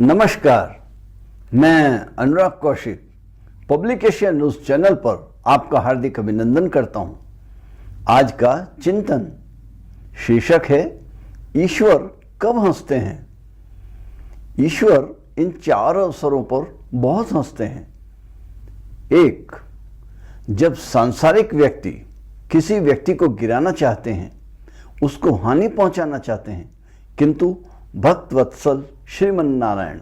नमस्कार, मैं Anurag Kaushik Public Asia News channel पर आपका हार्दिक अभिनंदन करता हूं। आज का चिंतन शीर्षक है ईश्वर कब हंसते हैं। ईश्वर इन चार अवसरों पर बहुत हंसते हैं। एक, जब सांसारिक व्यक्ति किसी व्यक्ति को गिराना चाहते हैं, उसको हानि पहुंचाना चाहते हैं, किंतु भक्त वत्सल श्रीमन नारायण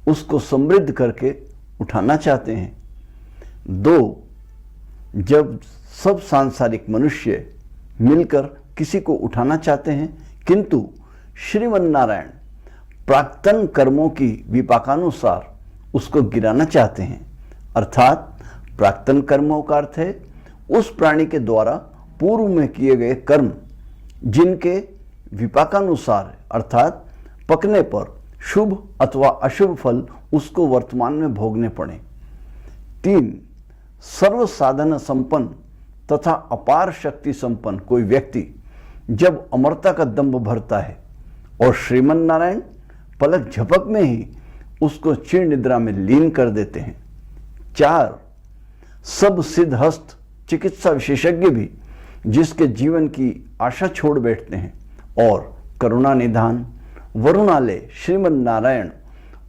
उसको समृद्ध करके उठाना चाहते हैं। दो, जब सब सांसारिक मनुष्य मिलकर किसी को उठाना चाहते हैं, किंतु श्रीमन नारायण प्राक्तन कर्मों की विपाकानुसार उसको गिराना चाहते हैं। अर्थात प्राक्तन कर्मों का अर्थ है उस प्राणी के द्वारा पूर्व में किए गए कर्म जिनके विपाकानुसार अर्थात पकने पर शुभ अथवा अशुभ फल उसको वर्तमान में भोगने पड़े। 3, सर्व साधन संपन्न तथा अपार शक्ति संपन्न कोई व्यक्ति जब अमरता का दंभ भरता है और श्रीमन नारायण पलक झपक में ही उसको चिर निद्रा में लीन कर देते हैं। 4, सब सिद्धहस्त चिकित्सा विशेषज्ञ भी जिसके जीवन की आशा छोड़ बैठते हैं और करुणा निधान वरुणालय श्रीमन नारायण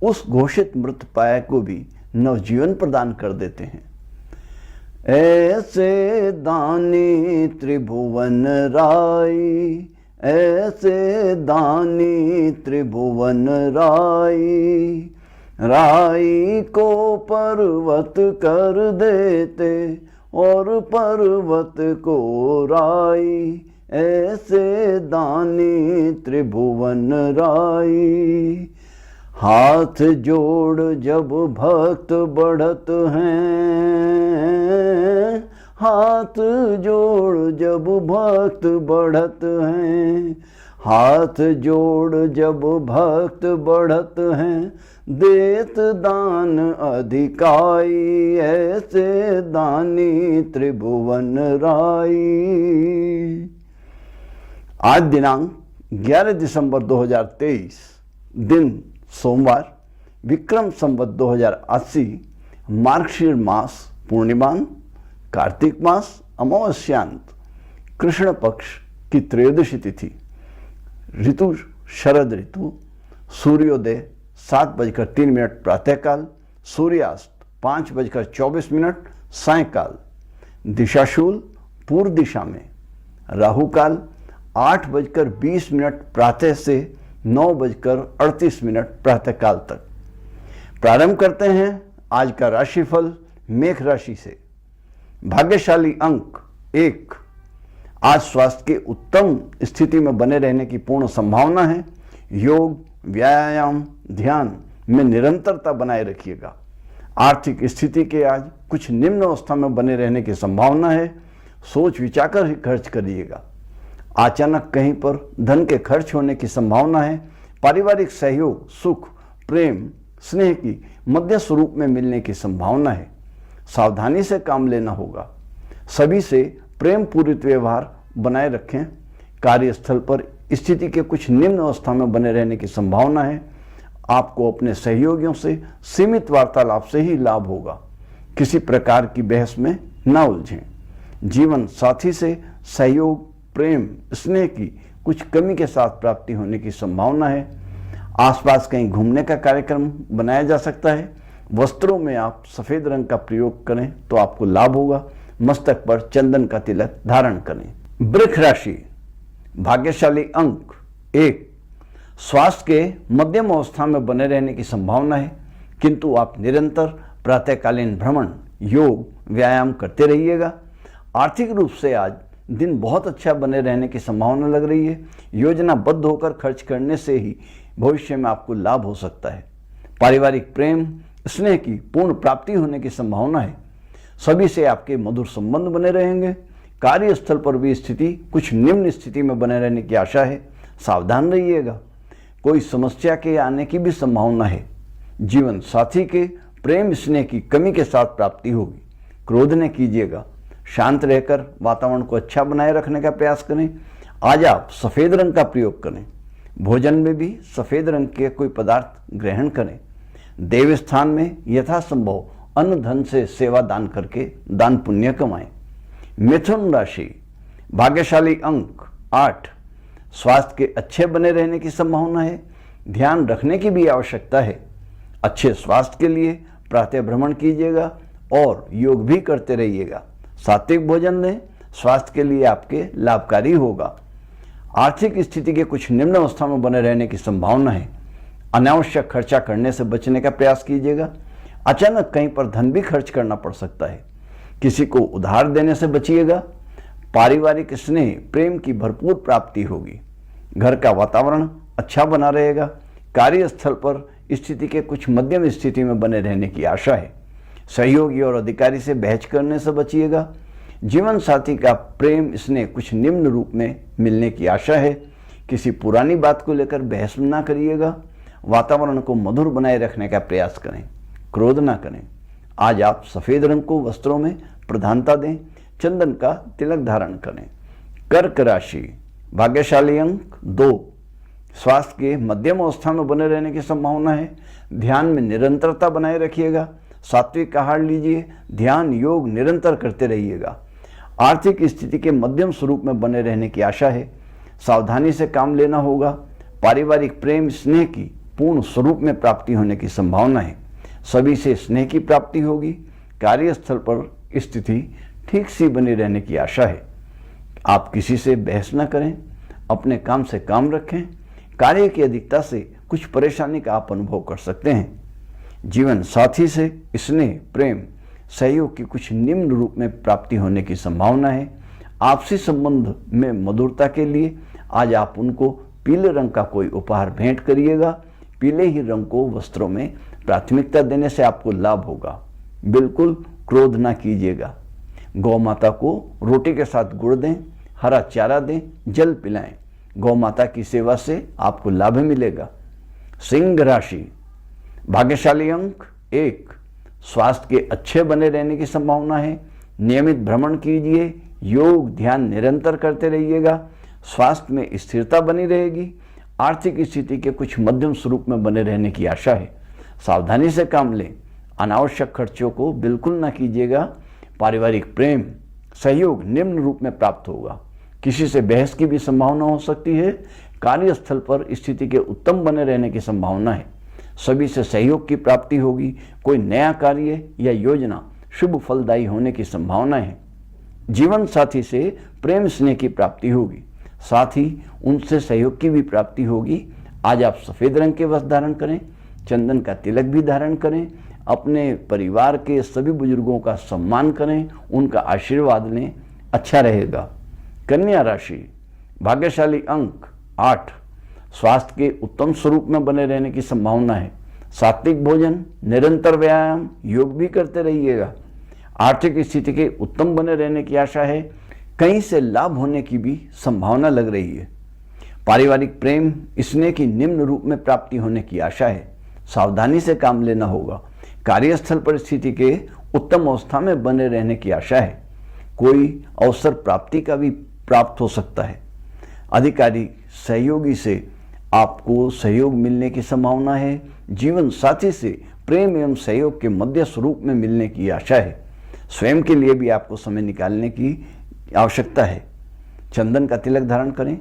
उस घोषित मृतपाय को भी नवजीवन प्रदान कर देते हैं। ऐसे दानी त्रिभुवन राई, ऐसे दानी त्रिभुवन राई, राई को पर्वत कर देते और पर्वत को राई, ऐसे दानी त्रिभुवन राई। हाथ जोड़ जब भक्त बढ़त हैं, हाथ जोड़ जब भक्त बढ़त हैं, हाथ जोड़ जब भक्त बढ़त हैं, देत दान अधिकाई, ऐसे दानी त्रिभुवन राई। आज दिनांक 11 दिसंबर 2023 दिन सोमवार, विक्रम संवत 2080, मार्गशीर मास पूर्णिमान, कार्तिक मास अमावस्यांत, कृष्ण पक्ष की त्रयोदशी तिथि, ऋतु शरद ऋतु, सूर्योदय 7:03 प्रातःकाल, सूर्यास्त 5:24 सायंकाल, दिशाशूल पूर्व दिशा में, राहुकाल 8:20 प्रातः से 9:38 प्रातःकाल तक। प्रारंभ करते हैं आज का राशिफल मेष राशि से। भाग्यशाली अंक 1, आज स्वास्थ्य के उत्तम स्थिति में बने रहने की पूर्ण संभावना है। योग, व्यायाम, ध्यान में निरंतरता बनाए रखिएगा। आर्थिक स्थिति के आज कुछ निम्न अवस्था में बने रहने की संभावना है। सोच विचार कर ही खर्च करिएगा। अचानक कहीं पर धन के खर्च होने की संभावना है। पारिवारिक सहयोग, सुख, प्रेम, स्नेह की मध्य स्वरूप में मिलने की संभावना है। सावधानी से काम लेना होगा। सभी से प्रेम पूरित व्यवहार बनाए रखें। कार्यस्थल पर स्थिति के कुछ निम्न अवस्था में बने रहने की संभावना है। आपको अपने सहयोगियों से सीमित वार्तालाप से ही लाभ होगा। किसी प्रकार की बहस में न उलझें। जीवन साथी से सहयोग, प्रेम, स्नेह की कुछ कमी के साथ प्राप्ति होने की संभावना है। आसपास कहीं घूमने का कार्यक्रम बनाया जा सकता है। वस्त्रों में आप सफेद रंग का प्रयोग करें तो आपको लाभ होगा। मस्तक पर चंदन का तिलक धारण करें। वृष राशि, भाग्यशाली अंक 1, स्वास्थ्य के मध्यम अवस्था में बने रहने की संभावना है, किंतु आप निरंतर प्रातःकालीन भ्रमण, योग, व्यायाम करते रहिएगा। आर्थिक रूप से आज दिन बहुत अच्छा बने रहने की संभावना लग रही है। योजनाबद्ध होकर खर्च करने से ही भविष्य में आपको लाभ हो सकता है। पारिवारिक प्रेम, स्नेह की पूर्ण प्राप्ति होने की संभावना है। सभी से आपके मधुर संबंध बने रहेंगे। कार्यस्थल पर भी स्थिति कुछ निम्न स्थिति में बने रहने की आशा है। सावधान रहिएगा। कोई समस्या के आने की भी संभावना है। जीवन साथी के प्रेम स्नेह की कमी के साथ प्राप्ति होगी। क्रोध न कीजिएगा। शांत रहकर वातावरण को अच्छा बनाए रखने का प्रयास करें। आज आप सफ़ेद रंग का प्रयोग करें। भोजन में भी सफ़ेद रंग के कोई पदार्थ ग्रहण करें। देव स्थान में यथासंभव अन्न धन से सेवा दान करके दान पुण्य कमाएं। मिथुन राशि, भाग्यशाली अंक 8, स्वास्थ्य के अच्छे बने रहने की संभावना है। ध्यान रखने की भी आवश्यकता है। अच्छे स्वास्थ्य के लिए प्रातः भ्रमण कीजिएगा और योग भी करते रहिएगा। सात्विक भोजन लें, स्वास्थ्य के लिए आपके लाभकारी होगा। आर्थिक स्थिति के कुछ निम्न अवस्था में बने रहने की संभावना है। अनावश्यक खर्चा करने से बचने का प्रयास कीजिएगा। अचानक कहीं पर धन भी खर्च करना पड़ सकता है। किसी को उधार देने से बचिएगा। पारिवारिक स्नेह, प्रेम की भरपूर प्राप्ति होगी। घर का वातावरण अच्छा बना रहेगा। कार्यस्थल पर स्थिति के कुछ मध्यम स्थिति में बने रहने की आशा है। सहयोगी और अधिकारी से बहस करने से बचिएगा। जीवन साथी का प्रेम स्नेह कुछ निम्न रूप में मिलने की आशा है। किसी पुरानी बात को लेकर बहस ना करिएगा। वातावरण को मधुर बनाए रखने का प्रयास करें, क्रोध ना करें। आज आप सफेद रंग को वस्त्रों में प्रधानता दें। चंदन का तिलक धारण करें। कर्क राशि, भाग्यशाली अंक 2, स्वास्थ्य के मध्यम अवस्था में बने रहने की संभावना है। ध्यान में निरंतरता बनाए रखिएगा। सात्विक आहार लीजिए। ध्यान योग निरंतर करते रहिएगा। आर्थिक स्थिति के मध्यम स्वरूप में बने रहने की आशा है। सावधानी से काम लेना होगा। पारिवारिक प्रेम स्नेह की पूर्ण स्वरूप में प्राप्ति होने की संभावना है। सभी से स्नेह की प्राप्ति होगी। कार्यस्थल पर स्थिति ठीक सी बनी रहने की आशा है। आप किसी से बहस न करें, अपने काम से काम रखें। कार्य की अधिकता से कुछ परेशानी का आप अनुभव कर सकते हैं। जीवन साथी से स्नेह, प्रेम, सहयोग की कुछ निम्न रूप में प्राप्ति होने की संभावना है। आपसी संबंध में मधुरता के लिए आज आप उनको पीले रंग का कोई उपहार भेंट करिएगा। पीले ही रंग को वस्त्रों में प्राथमिकता देने से आपको लाभ होगा। बिल्कुल क्रोध ना कीजिएगा। गौ माता को रोटी के साथ गुड़ दें, हरा चारा दें, जल पिलाएं। गौ माता की सेवा से आपको लाभ मिलेगा। सिंह राशि, भाग्यशाली अंक 1, स्वास्थ्य के अच्छे बने रहने की संभावना है। नियमित भ्रमण कीजिए। योग ध्यान निरंतर करते रहिएगा। स्वास्थ्य में स्थिरता बनी रहेगी। आर्थिक स्थिति के कुछ मध्यम स्वरूप में बने रहने की आशा है। सावधानी से काम लें। अनावश्यक खर्चों को बिल्कुल ना कीजिएगा। पारिवारिक प्रेम, सहयोग निम्न रूप में प्राप्त होगा। किसी से बहस की भी संभावना हो सकती है। कार्यस्थल पर स्थिति के उत्तम बने रहने की संभावना है। सभी से सहयोग की प्राप्ति होगी। कोई नया कार्य या योजना शुभ फलदायी होने की संभावना है। जीवन साथी से प्रेम स्नेह की प्राप्ति होगी। साथ ही उनसे सहयोग की भी प्राप्ति होगी। आज आप सफेद रंग के वस्त्र धारण करें। चंदन का तिलक भी धारण करें। अपने परिवार के सभी बुजुर्गों का सम्मान करें, उनका आशीर्वाद लें, अच्छा रहेगा। कन्या राशि, भाग्यशाली अंक 8, स्वास्थ्य के उत्तम स्वरूप में बने रहने की संभावना है। सात्विक भोजन, निरंतर व्यायाम, योग भी करते रहिएगा। आर्थिक स्थिति के उत्तम बने रहने की आशा है। कहीं से लाभ होने की भी संभावना लग रही है। पारिवारिक प्रेम स्नेह की निम्न रूप में प्राप्ति होने की आशा है। सावधानी से काम लेना होगा। कार्यस्थल पर स्थिति के उत्तम अवस्था में बने रहने की आशा है। कोई अवसर प्राप्ति का भी प्राप्त हो सकता है। अधिकारी सहयोगी से आपको सहयोग मिलने की संभावना है। जीवन साथी से प्रेम एवं सहयोग के मध्य स्वरूप में मिलने की आशा है। स्वयं के लिए भी आपको समय निकालने की आवश्यकता है। चंदन का तिलक धारण करें।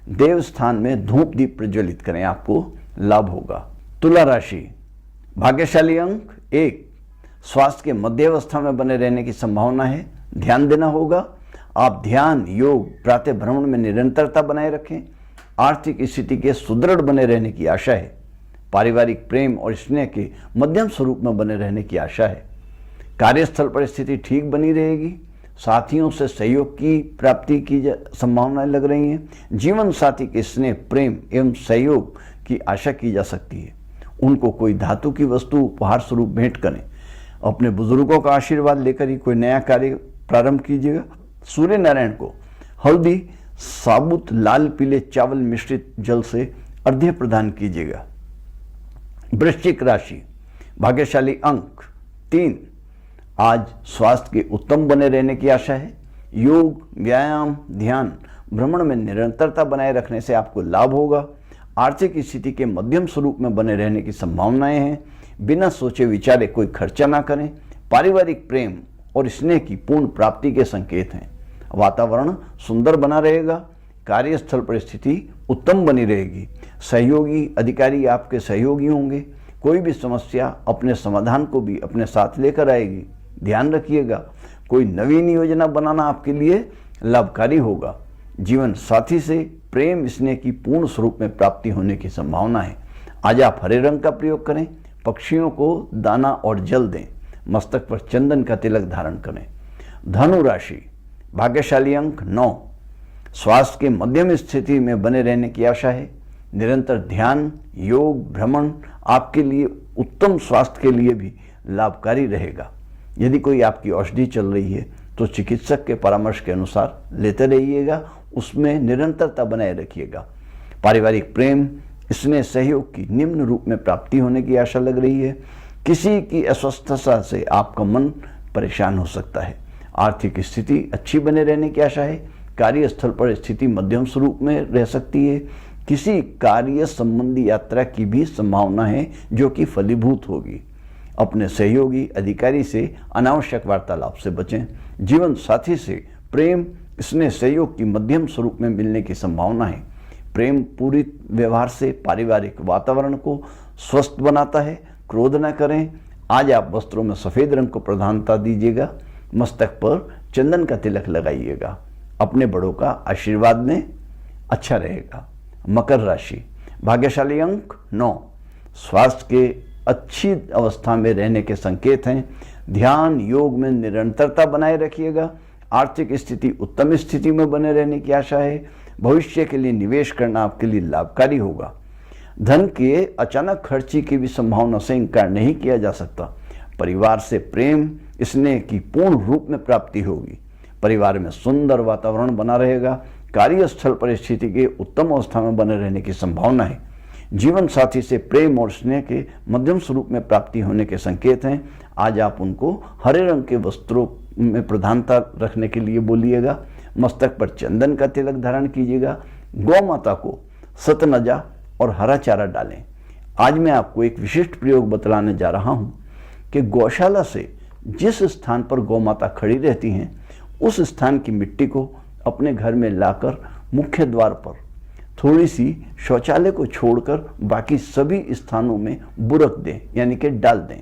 देव स्थान में धूप दीप प्रज्वलित करें, आपको लाभ होगा। तुला राशि, भाग्यशाली अंक 1, स्वास्थ्य के मध्य अवस्था में बने रहने की संभावना है। ध्यान देना होगा। आप ध्यान, योग, प्रातः भ्रमण में निरंतरता बनाए रखें। आर्थिक स्थिति के सुदृढ़ बने रहने की आशा है। पारिवारिक प्रेम और स्नेह के मध्यम स्वरूप में बने रहने की आशा है। कार्यस्थल पर स्थिति ठीक बनी रहेगी। साथियों से सहयोग की प्राप्ति की संभावनाएं लग रही हैं। जीवन साथी के स्नेह, प्रेम एवं सहयोग की आशा की जा सकती है। उनको कोई धातु की वस्तु उपहार स्वरूप भेंट करें। अपने बुजुर्गों का आशीर्वाद लेकर ही कोई नया कार्य प्रारंभ कीजिएगा। सूर्य नारायण को हल्दी, साबुत लाल पीले चावल मिश्रित जल से अर्घ्य प्रदान कीजिएगा। वृश्चिक राशि, भाग्यशाली अंक 3, आज स्वास्थ्य के उत्तम बने रहने की आशा है। योग, व्यायाम, ध्यान, भ्रमण में निरंतरता बनाए रखने से आपको लाभ होगा। आर्थिक स्थिति के मध्यम स्वरूप में बने रहने की संभावनाएं हैं। बिना सोचे विचारे कोई खर्चा ना करें। पारिवारिक प्रेम और स्नेह की पूर्ण प्राप्ति के संकेत हैं। वातावरण सुंदर बना रहेगा। कार्यस्थल परिस्थिति उत्तम बनी रहेगी। सहयोगी अधिकारी आपके सहयोगी होंगे। कोई भी समस्या अपने समाधान को भी अपने साथ लेकर आएगी। ध्यान रखिएगा, कोई नवीन योजना बनाना आपके लिए लाभकारी होगा। जीवन साथी से प्रेम स्नेह की पूर्ण स्वरूप में प्राप्ति होने की संभावना है। आज आप हरे रंग का प्रयोग करें। पक्षियों को दाना और जल दें। मस्तक पर चंदन का तिलक धारण करें। धनु राशि, भाग्यशाली अंक 9। स्वास्थ्य के मध्यम स्थिति में बने रहने की आशा है। निरंतर ध्यान, योग, भ्रमण आपके लिए उत्तम स्वास्थ्य के लिए भी लाभकारी रहेगा। यदि कोई आपकी औषधि चल रही है तो चिकित्सक के परामर्श के अनुसार लेते रहिएगा, उसमें निरंतरता बनाए रखिएगा। पारिवारिक प्रेम, स्नेह, सहयोग की निम्न रूप में प्राप्ति होने की आशा लग रही है। किसी की अस्वस्थता से आपका मन परेशान हो सकता है। आर्थिक स्थिति अच्छी बने रहने की आशा है। कार्यस्थल पर स्थिति मध्यम स्वरूप में रह सकती है। किसी कार्य संबंधी यात्रा की भी संभावना है जो कि फलीभूत होगी। अपने सहयोगी अधिकारी से अनावश्यक वार्तालाप से बचें। जीवन साथी से प्रेम स्नेह सहयोग की मध्यम स्वरूप में मिलने की संभावना है। प्रेम पूरी व्यवहार से पारिवारिक वातावरण को स्वस्थ बनाता है। क्रोध न करें। आज आप वस्त्रों में सफेद रंग को प्रधानता दीजिएगा। मस्तक पर चंदन का तिलक लगाइएगा। अपने बड़ों का आशीर्वाद लें, अच्छा रहेगा। मकर राशि, भाग्यशाली अंक 9। स्वास्थ्य के अच्छी अवस्था में रहने के संकेत हैं। ध्यान योग में निरंतरता बनाए रखिएगा। आर्थिक स्थिति उत्तम स्थिति में बने रहने की आशा है। भविष्य के लिए निवेश करना आपके लिए लाभकारी होगा। धन के अचानक खर्ची की भी संभावना से इनकार नहीं किया जा सकता। परिवार से प्रेम स्नेह की पूर्ण रूप में प्राप्ति होगी। परिवार में सुंदर वातावरण बना रहेगा। कार्यस्थल परिस्थिति के उत्तम अवस्था में बने रहने की संभावना है। जीवन साथी से प्रेम और स्नेह के मध्यम स्वरूप में प्राप्ति होने के संकेत हैं। आज आप उनको हरे रंग के वस्त्रों में प्रधानता रखने के लिए बोलिएगा। मस्तक पर चंदन का तिलक धारण कीजिएगा। गौ माता को सतनजा और हरा चारा डालें। आज मैं आपको एक विशिष्ट प्रयोग बतलाने जा रहा हूं कि गौशाला से जिस स्थान पर गौ माता खड़ी रहती हैं उस स्थान की मिट्टी को अपने घर में लाकर मुख्य द्वार पर थोड़ी सी शौचालय को छोड़कर बाकी सभी स्थानों में बुरक दें, यानी कि डाल दें।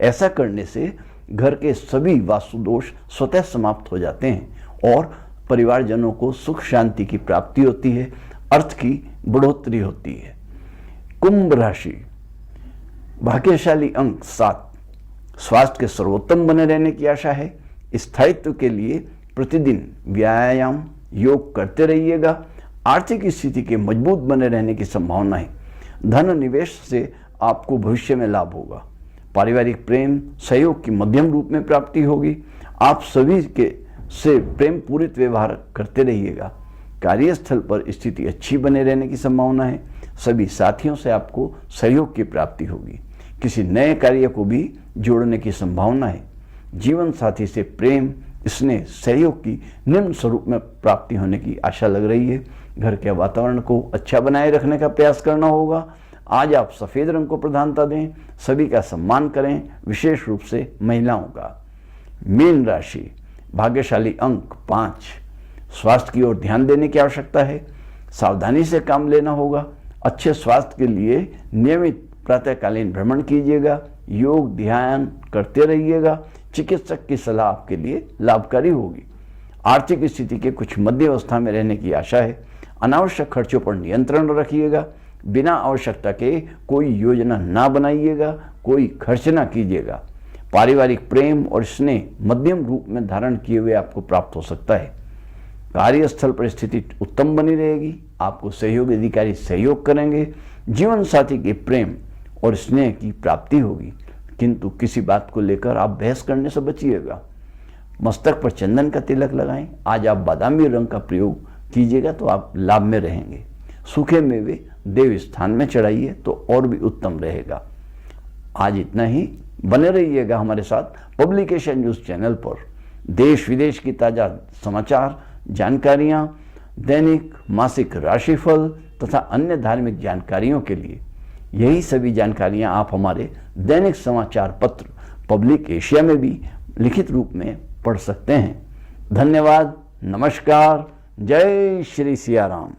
ऐसा करने से घर के सभी वास्तु दोष स्वतः समाप्त हो जाते हैं और परिवारजनों को सुख शांति की प्राप्ति होती है, अर्थ की बढ़ोतरी होती है। कुंभ राशि, भाग्यशाली अंक 7। स्वास्थ्य के सर्वोत्तम बने रहने की आशा है। स्थायित्व के लिए प्रतिदिन व्यायाम योग करते रहिएगा। आर्थिक स्थिति के मजबूत बने रहने की संभावना है। धन निवेश से आपको भविष्य में लाभ होगा। पारिवारिक प्रेम सहयोग की मध्यम रूप में प्राप्ति होगी। आप सभी के से प्रेम पूरित व्यवहार करते रहिएगा। कार्यस्थल पर स्थिति अच्छी बने रहने की संभावना है। सभी साथियों से आपको सहयोग की प्राप्ति होगी। किसी नए कार्य को भी जोड़ने की संभावना है। जीवन साथी से प्रेम स्नेह सहयोग की निम्न स्वरूप में प्राप्ति होने की आशा लग रही है। घर के वातावरण को अच्छा बनाए रखने का प्रयास करना होगा। आज आप सफेद रंग को प्रधानता दें। सभी का सम्मान करें, विशेष रूप से महिलाओं का। मीन राशि, भाग्यशाली अंक 5। स्वास्थ्य की ओर ध्यान देने की आवश्यकता है। सावधानी से काम लेना होगा। अच्छे स्वास्थ्य के लिए नियमित प्रातःकालीन भ्रमण कीजिएगा। योग ध्यान करते रहिएगा। चिकित्सक की सलाह आपके लिए लाभकारी होगी। आर्थिक स्थिति के कुछ मध्य अवस्था में रहने की आशा है। अनावश्यक खर्चों पर नियंत्रण रखिएगा। बिना आवश्यकता के कोई योजना ना बनाइएगा, कोई खर्च ना कीजिएगा। पारिवारिक प्रेम और स्नेह मध्यम रूप में धारण किए हुए आपको प्राप्त हो सकता है। कार्यस्थल पर स्थिति उत्तम बनी रहेगी। आपको सहयोगी अधिकारी सहयोग करेंगे। जीवन साथी के प्रेम और स्नेह की प्राप्ति होगी, किंतु किसी बात को लेकर आप बहस करने से बचिएगा। मस्तक पर चंदन का तिलक लगाएं। आज आप बादामी रंग का प्रयोग कीजिएगा तो आप लाभ में रहेंगे। सूखे मेवे देव स्थान में चढ़ाइए तो और भी उत्तम रहेगा। आज इतना ही। बने रहिएगा हमारे साथ पब्लिकेशन न्यूज चैनल पर। देश विदेश की ताजा समाचार, जानकारियां, दैनिक मासिक राशिफल तथा अन्य धार्मिक जानकारियों के लिए यही सभी जानकारियां आप हमारे दैनिक समाचार पत्र पब्लिक एशिया में भी लिखित रूप में पढ़ सकते हैं। धन्यवाद। नमस्कार। जय श्री सिया राम।